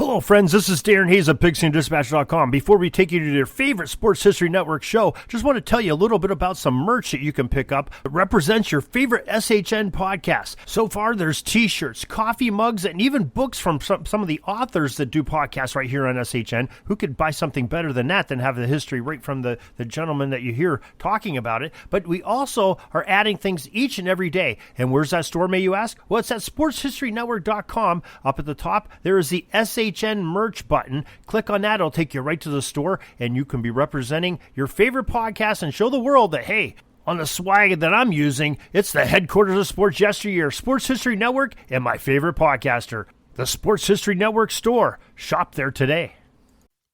Hello, friends. This is Darren Hayes of PigsandDispatch.com. Before we take you to your favorite Sports History Network show, just want to tell you a little bit about some merch that you can pick up that represents your favorite SHN podcast. So far, there's t-shirts, coffee mugs, and even books from some of the authors that do podcasts right here on SHN. Who could buy something better than that than have the history right from the gentleman that you hear talking about it? But we also are adding things each and every day. And where's that store, may you ask? Well, it's at SportsHistoryNetwork.com. Up at the top, there is the SHN merch button. Click on that. It'll take you right to the store, and you can be representing your favorite podcast and show the world that, hey, on the swag that I'm using, it's the headquarters of sports yesteryear, Sports History Network, and my favorite podcaster, the Sports History Network store. Shop there today.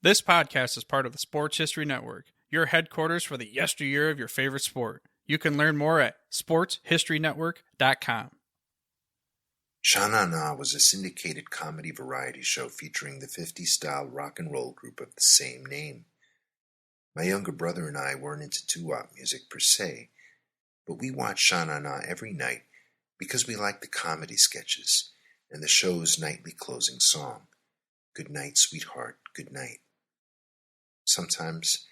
This podcast is part of the Sports History Network, your headquarters for the yesteryear of your favorite sport. You can learn more at sportshistorynetwork.com. Sal and I was a syndicated comedy variety show featuring the 50s-style rock and roll group of the same name. My younger brother and I weren't into doo-wop music per se, but we watched Sal and I every night because we liked the comedy sketches and the show's nightly closing song, "Good night, sweetheart, good night." Sometimes,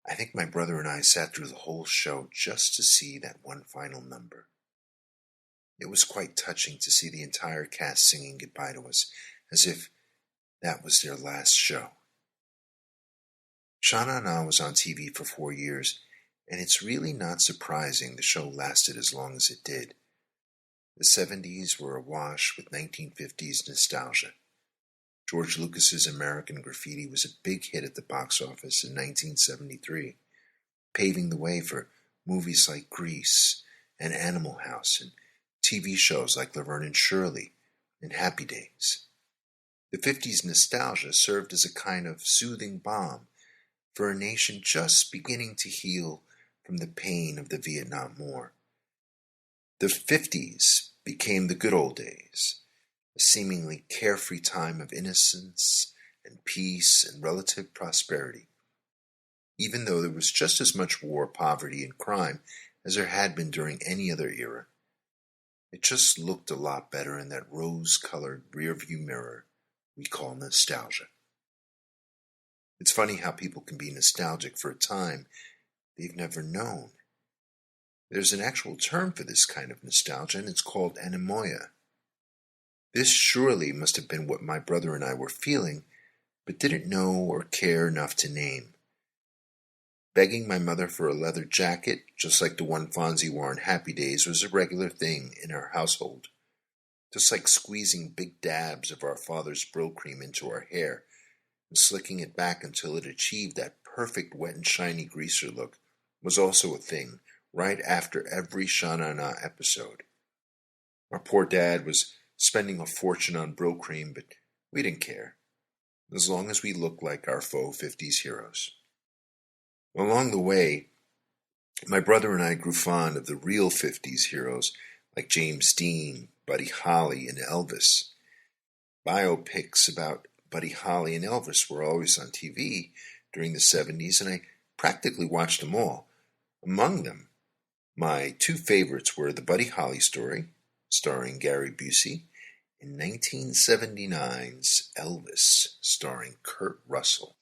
I think my brother and I sat through the whole show just to see that one final number. It was quite touching to see the entire cast singing goodbye to us, as if that was their last show. Sal and I was on TV for 4 years, and it's really not surprising the show lasted as long as it did. The 70s were awash with 1950s nostalgia. George Lucas's American Graffiti was a big hit at the box office in 1973, paving the way for movies like Grease and Animal House and TV shows like Laverne and Shirley and Happy Days. The 50s nostalgia served as a kind of soothing balm for a nation just beginning to heal from the pain of the Vietnam War. The 50s became the good old days, a seemingly carefree time of innocence and peace and relative prosperity, even though there was just as much war, poverty, and crime as there had been during any other era. It just looked a lot better in that rose-colored rearview mirror we call nostalgia. It's funny how people can be nostalgic for a time they've never known. There's an actual term for this kind of nostalgia, and it's called anemoia. This surely must have been what my brother and I were feeling, but didn't know or care enough to name. Begging my mother for a leather jacket, just like the one Fonzie wore in Happy Days, was a regular thing in our household. Just like squeezing big dabs of our father's Brill cream into our hair and slicking it back until it achieved that perfect wet and shiny greaser look was also a thing right after every Sal and I episode. Our poor dad was spending a fortune on Brill cream, but we didn't care, as long as we looked like our faux 50s heroes. Along the way, my brother and I grew fond of the real 50s heroes like James Dean, Buddy Holly, and Elvis. Biopics about Buddy Holly and Elvis were always on TV during the 70s, and I practically watched them all. Among them, my two favorites were the Buddy Holly story, starring Gary Busey, and 1979's Elvis, starring Kurt Russell.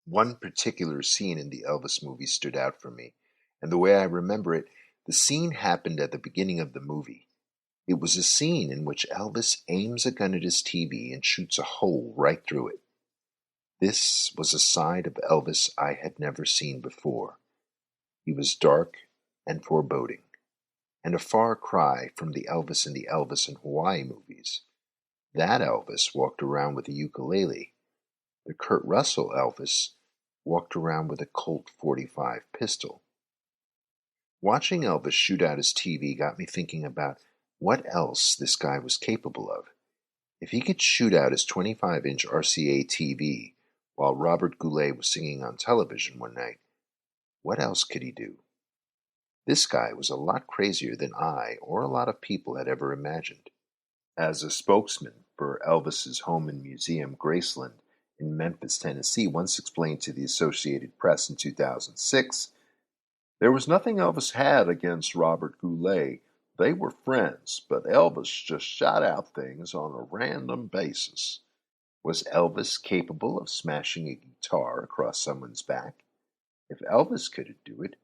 One particular scene in the Elvis movie stood out for me, and the way I remember it, the scene happened at the beginning of the movie. It was a scene in which Elvis aims a gun at his TV and shoots a hole right through it. This was a side of Elvis I had never seen before. He was dark and foreboding, and a far cry from the Elvis in the Elvis and Hawaii movies. That Elvis walked around with a ukulele. The Kurt Russell Elvis walked around with a Colt .45 pistol. Watching Elvis shoot out his TV got me thinking about what else this guy was capable of. If he could shoot out his 25-inch RCA TV while Robert Goulet was singing on television one night, what else could he do? This guy was a lot crazier than I or a lot of people had ever imagined. As a spokesman for Elvis's home and museum, Graceland, in Memphis, Tennessee, once explained to the Associated Press in 2006, "There was nothing Elvis had against Robert Goulet. They were friends, but Elvis just shot out things on a random basis. Was Elvis capable of smashing a guitar across someone's back? If Elvis couldn't do it,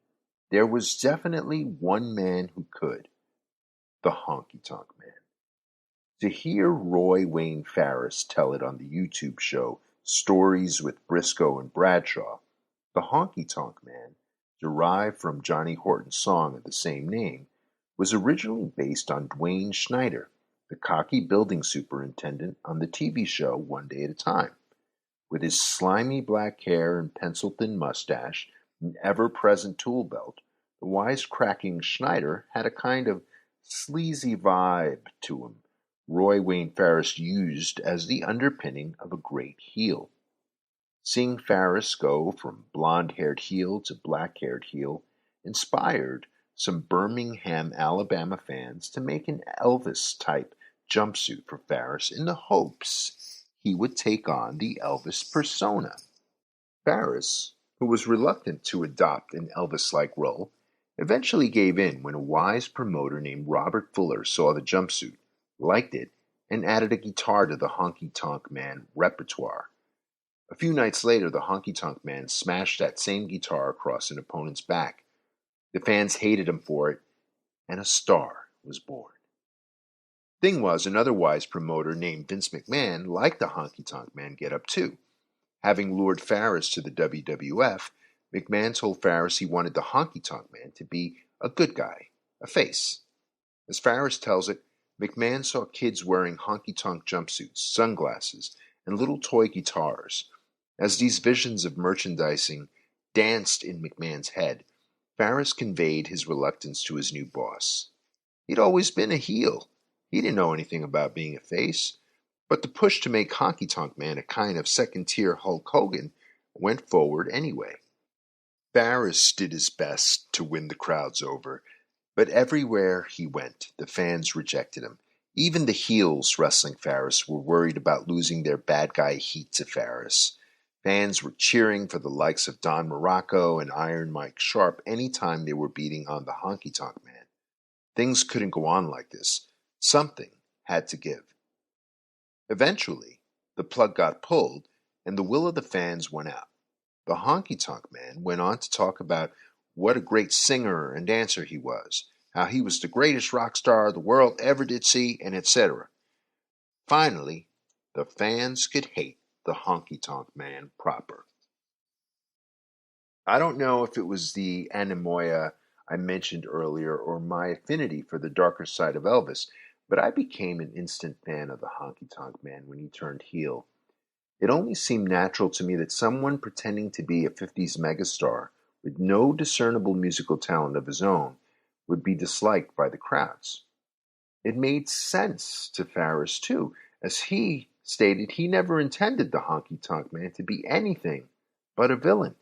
there was definitely one man who could, the Honkytonk Man. To hear Roy Wayne Farris tell it on the YouTube show Stories with Briscoe and Bradshaw, the Honkytonk Man, derived from Johnny Horton's song of the same name, was originally based on Dwayne Schneider, the cocky building superintendent on the TV show One Day at a Time. With his slimy black hair and pencil-thin mustache and ever-present tool belt, the wisecracking Schneider had a kind of sleazy vibe to him Roy Wayne Farris used as the underpinning of a great heel. Seeing Farris go from blonde-haired heel to black-haired heel inspired some Birmingham, Alabama fans to make an Elvis-type jumpsuit for Farris in the hopes he would take on the Elvis persona. Farris, who was reluctant to adopt an Elvis-like role, eventually gave in when a wise promoter named Robert Fuller saw the jumpsuit, liked it, and added a guitar to the Honkytonk Man repertoire. A few nights later, the Honkytonk Man smashed that same guitar across an opponent's back. The fans hated him for it, and a star was born. Thing was, another wise promoter named Vince McMahon liked the Honkytonk Man get-up too. Having lured Farris to the WWF, McMahon told Farris he wanted the Honkytonk Man to be a good guy, a face. As Farris tells it, McMahon saw kids wearing honky-tonk jumpsuits, sunglasses, and little toy guitars. As these visions of merchandising danced in McMahon's head, Farris conveyed his reluctance to his new boss. He'd always been a heel. He didn't know anything about being a face. But the push to make Honkytonk Man a kind of second-tier Hulk Hogan went forward anyway. Farris did his best to win the crowds over, but everywhere he went, the fans rejected him. Even the heels wrestling Farris were worried about losing their bad guy heat to Farris. Fans were cheering for the likes of Don Morocco and Iron Mike Sharp any time they were beating on the Honky-Tonk Man. Things couldn't go on like this. Something had to give. Eventually, the plug got pulled, and the will of the fans went out. The Honky-Tonk Man went on to talk about what a great singer and dancer he was, how he was the greatest rock star the world ever did see, and etc. Finally, the fans could hate the Honky-Tonk Man proper. I don't know if it was the anemoia I mentioned earlier or my affinity for the darker side of Elvis, but I became an instant fan of the Honky-Tonk Man when he turned heel. It only seemed natural to me that someone pretending to be a 50s megastar with no discernible musical talent of his own would be disliked by the crowds. It made sense to Farris, too, as he stated he never intended the Honky-Tonk Man to be anything but a villain.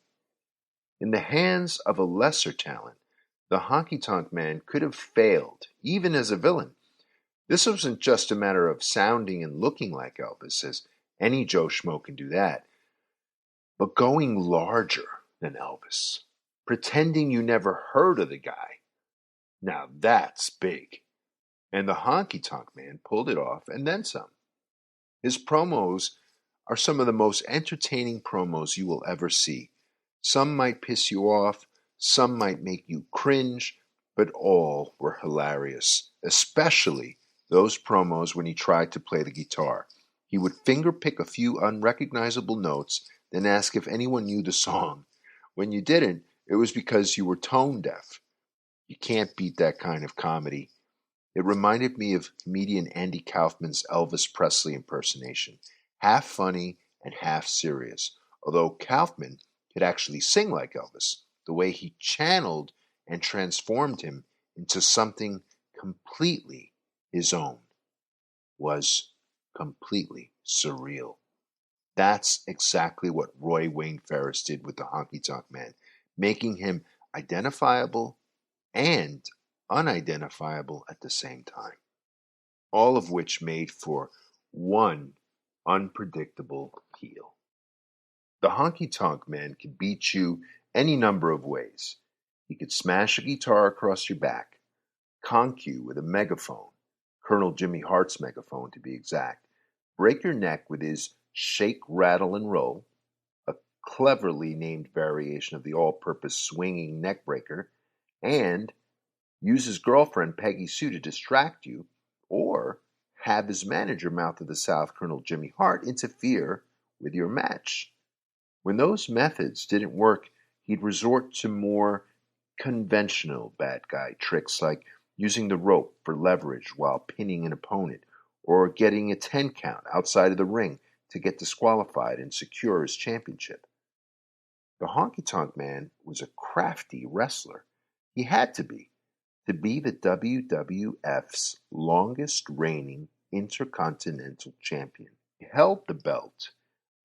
In the hands of a lesser talent, the Honky-Tonk Man could have failed, even as a villain. This wasn't just a matter of sounding and looking like Elvis, as any Joe Schmo can do that, but going larger than Elvis, pretending you never heard of the guy. Now that's big. And the Honky-Tonk Man pulled it off and then some. His promos are some of the most entertaining promos you will ever see. Some might piss you off, some might make you cringe, but all were hilarious, especially those promos when he tried to play the guitar. He would finger-pick a few unrecognizable notes, then ask if anyone knew the song. When you didn't, it was because you were tone-deaf. You can't beat that kind of comedy. It reminded me of comedian Andy Kaufman's Elvis Presley impersonation, half funny and half serious, although Kaufman could actually sing like Elvis. The way he channeled and transformed him into something completely his own was completely surreal. That's exactly what Roy Wayne Farris did with the Honky-Tonk Man, making him identifiable and unidentifiable at the same time, all of which made for one unpredictable heel. The Honky-Tonk Man could beat you any number of ways. He could smash a guitar across your back, conk you with a megaphone, Colonel Jimmy Hart's megaphone to be exact, break your neck with his Shake, Rattle, and Roll, a cleverly named variation of the all-purpose swinging neckbreaker, and use his girlfriend Peggy Sue to distract you, or have his manager, Mouth of the South, Colonel Jimmy Hart, interfere with your match. When those methods didn't work, he'd resort to more conventional bad guy tricks like using the rope for leverage while pinning an opponent, or getting a 10 count outside of the ring to get disqualified and secure his championship. The Honkytonk Man was a crafty wrestler. He had to be the WWF's longest reigning Intercontinental Champion. He held the belt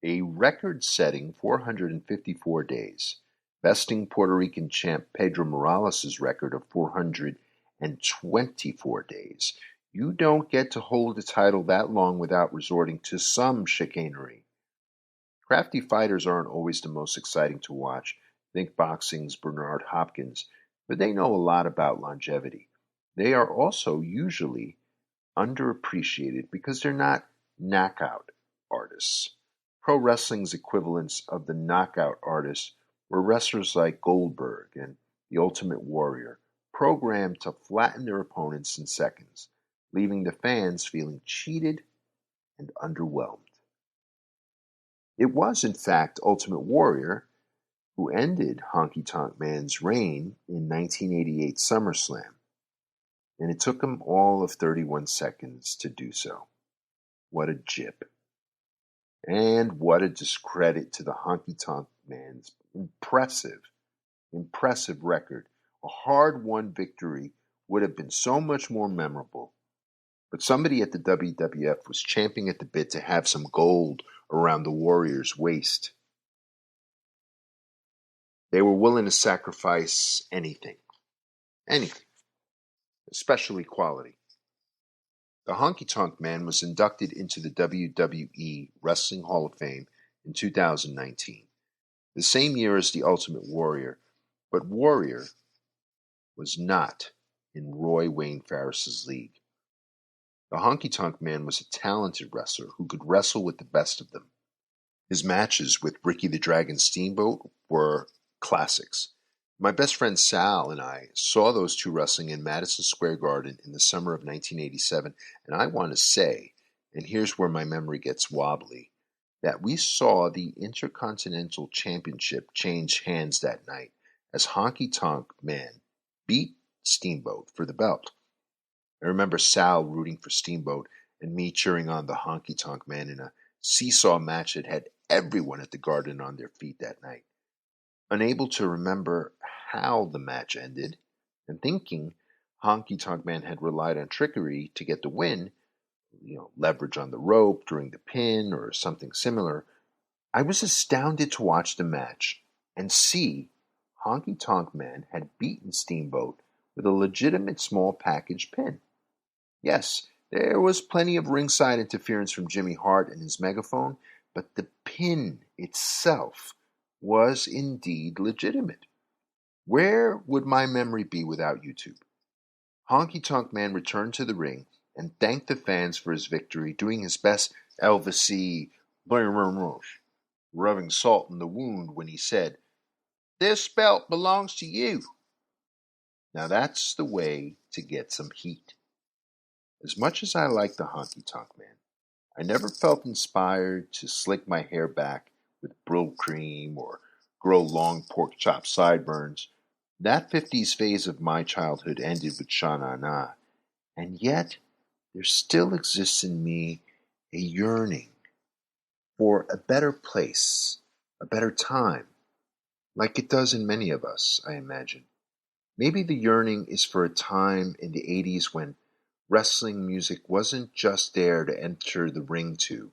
a record-setting 454 days, besting Puerto Rican champ Pedro Morales' record of 424 days. You don't get to hold the title that long without resorting to some chicanery. Crafty fighters aren't always the most exciting to watch. Think boxing's Bernard Hopkins, but they know a lot about longevity. They are also usually underappreciated because they're not knockout artists. Pro wrestling's equivalents of the knockout artists were wrestlers like Goldberg and The Ultimate Warrior, programmed to flatten their opponents in seconds, leaving the fans feeling cheated and underwhelmed. It was, in fact, Ultimate Warrior who ended Honkytonk Man's reign in 1988 SummerSlam, and it took him all of 31 seconds to do so. What a jip. And what a discredit to the Honkytonk Man's impressive record. A hard-won victory would have been so much more memorable. But somebody at the WWF was champing at the bit to have some gold around the Warrior's waist. They were willing to sacrifice anything, especially quality. The Honkytonk Man was inducted into the WWE Wrestling Hall of Fame in 2019, the same year as the Ultimate Warrior, but Warrior was not in Roy Wayne Farris's league. The Honkytonk Man was a talented wrestler who could wrestle with the best of them. His matches with Ricky the Dragon Steamboat were classics. My best friend Sal and I saw those two wrestling in Madison Square Garden in the summer of 1987, and I want to say, and here's where my memory gets wobbly, that we saw the Intercontinental Championship change hands that night as Honkytonk Man beat Steamboat for the belt. I remember Sal rooting for Steamboat and me cheering on the Honkytonk Man in a seesaw match that had everyone at the Garden on their feet that night. Unable to remember how the match ended, and thinking Honkytonk Man had relied on trickery to get the win, leverage on the rope during the pin or something similar, I was astounded to watch the match and see Honkytonk Man had beaten Steamboat with a legitimate small package pin. Yes, there was plenty of ringside interference from Jimmy Hart and his megaphone, but the pin itself was indeed legitimate. Where would my memory be without YouTube? Honkytonk Man returned to the ring and thanked the fans for his victory, doing his best Elvis-y, rubbing salt in the wound when he said, "This belt belongs to you." Now that's the way to get some heat. As much as I like the Honkytonk Man, I never felt inspired to slick my hair back with Brill cream or grow long pork chop sideburns. That 50s phase of my childhood ended with Sha-Na-Na, and yet there still exists in me a yearning for a better place, a better time, like it does in many of us, I imagine. Maybe the yearning is for a time in the 80s when wrestling music wasn't just there to enter the ring to.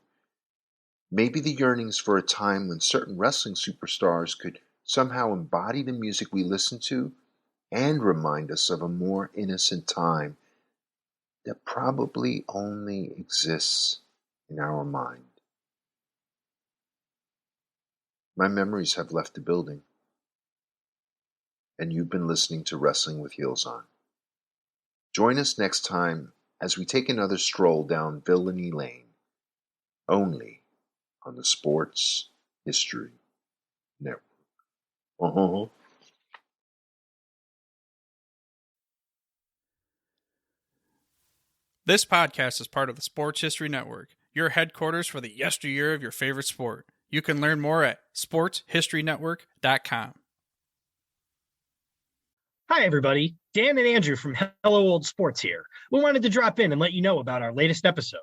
Maybe the yearning's for a time when certain wrestling superstars could somehow embody the music we listen to and remind us of a more innocent time that probably only exists in our mind. My memories have left the building, and you've been listening to Wrestling with Heels On. Join us next time as we take another stroll down Villainy Lane, only on the Sports History Network. Uh-huh. This podcast is part of the Sports History Network, your headquarters for the yesteryear of your favorite sport. You can learn more at sportshistorynetwork.com. Hi, everybody. Dan and Andrew from Hello Old Sports here. We wanted to drop in and let you know about our latest episode.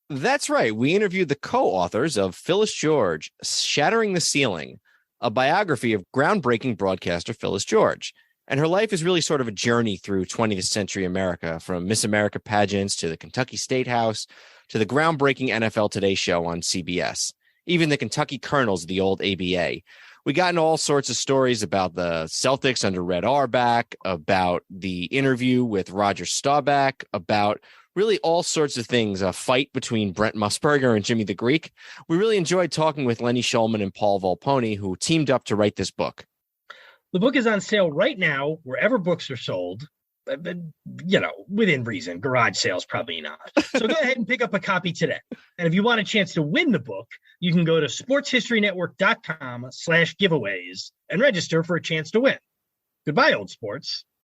That's right. We interviewed the co-authors of Phyllis George, Shattering the Ceiling, a biography of groundbreaking broadcaster Phyllis George. And her life is really sort of a journey through 20th century America, from Miss America pageants to the Kentucky State House to the groundbreaking NFL Today show on CBS, even the Kentucky Colonels of the old ABA. We got into all sorts of stories about the Celtics under Red Auerbach, about the interview with Roger Staubach, about really all sorts of things, a fight between Brent Musburger and Jimmy the Greek. We really enjoyed talking with Lenny Shulman and Paul Volpone, who teamed up to write this book. The book is on sale right now, wherever books are sold. Within reason. Garage sales, probably not. So go ahead and pick up a copy today. And if you want a chance to win the book, you can go to sportshistorynetwork.com/giveaways and register for a chance to win. Goodbye, old sports.